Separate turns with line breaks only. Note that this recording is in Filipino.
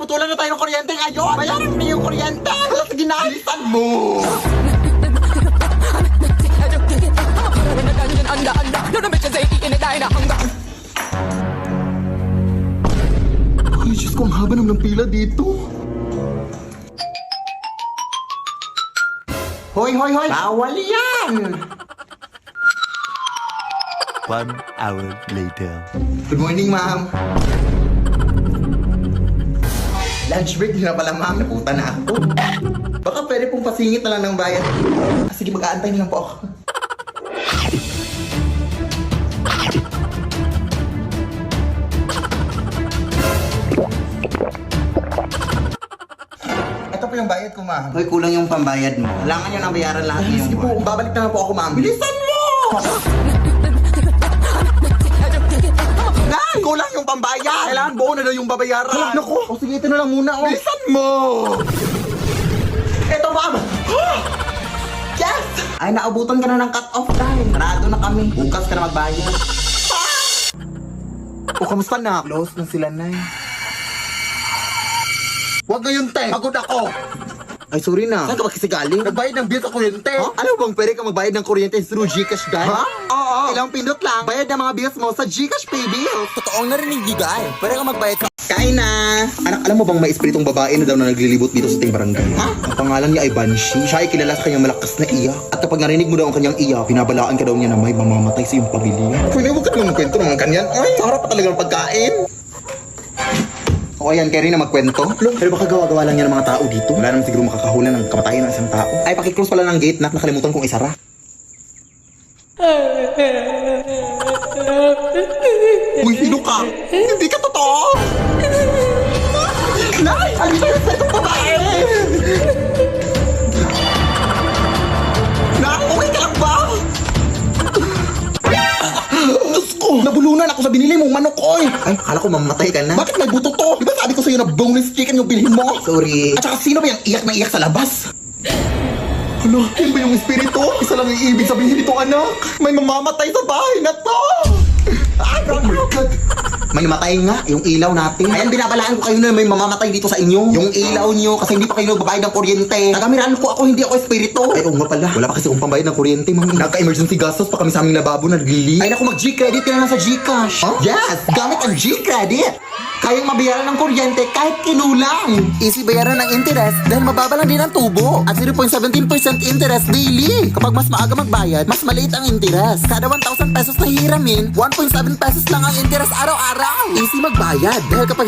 Putulan na tayo ng kuryente ngayon. Bayaran mo yung kuryente. Sige na, alisan mo. Ay, Diyos ko, ang haba naman ng pila dito. Hoy, hoy, hoy! Bawal yan!
1 hour later.
Good morning, ma'am. Lunch break na pala, ma'am. Naputa na ako. Baka pwede pong pasingit na lang ng bayad. Sige, mag-aantay na lang po ako. Ito po yung bayad ko, ma'am. Hoy, kulang yung pambayad mo. Kailangan nyo nang bayaran lahat ng yung buwan. Babalik na lang po ako, ma'am. Bilisan mo! Nay! Kulang yung pambayad! Kailangan buo na daw yung babayaran. Halap na ko! O sige, ito na lang muna, oh. Bilisan mo! Ito, ma'am! Yes! Ay, naubutan ka na ng cut-off time. Sarado na kami. Bukas ka na magbayad. O, kamusta na? Close na sila, Nay. Huwag ngayon, te! Pagod ako! Ay, sorry na. Saan ka ba kasi galing? Nagbayad ng bill sa kuryente. Huh? Alam mo bang pwede ka magbayad ng kuryente through Gcash, guys? Ha? Oo. Ilang pindot lang. Bayad ng mga bills mo sa Gcash Pay Bills. Totoong narinig, di guys. Pwede ka magbayad sa... Kain na! Anak, alam mo bang may espiritong babae na daw na naglilibot dito sa ating barangay? Ha? Ang pangalan niya ay Banshee. Siya ay kilala sa kanyang malakas na iyak. At kapag narinig mo daw ang kanyang iyak, pinabalaan ka daw niya na may mamamatay sa iyong pamilya. Pwede mo ka naman kwento ng mga kanyan. Ay, sarap pa talaga ng pagkain. O ayan, kaya rin na magkwento. Pero baka gawa-gawa lang yan ng mga tao dito. Wala naman siguro makakahulan ng kamatayan ng isang tao. Ay, pakiclose pala ng gate, nak. Nakalimutan kong isara. Uy, sino ka? Hindi ka totoo! Nay! Alisa yung sa itong babae! Nak, okay ka lang ba? Diyos ko! Nabulunan ako sa binili mong manok, oy! Ay, akala ko mamatay ka na. Bakit may buto to? Di ba sabi ko sa'yo na boneless chicken yung bilhin mo? Sorry. At saka sino ba yung iyak na iyak sa labas? Ano? Yan ba yung espiritu? Isa lang yung ibig sabihin nito, anak. May mamamatay sa bahay na to! Ay, oh my God! May matay nga, yung ilaw natin. Ayan, binabalaan ko kayo na may mamamatay dito sa inyo. Yung ilaw nyo, kasi hindi pa kayo nagbabayad ng kuryente. Nagamiran ko ako, hindi ako espiritu. Ay, oo nga pala. Wala pa kasi akong pambayad ng kuryente, mami. Nagka-emergency gastos pa kami sa aming lababo na naglili. Ay, naku, mag-G-credit ka na lang sa Gcash. Huh? Yes! Gamit ang G-credit! Kayang mabayaran ng kuryente kahit kinulang. Easy bayaran ng interest dahil mababa lang din ang tubo. At 0.17% interest daily. Kapag mas maaga magbayad, mas maliit ang interest. Kada 1,000 pesos na hiramin, 1.7 pesos lang ang interest araw-araw. Easy magbayad dahil kapag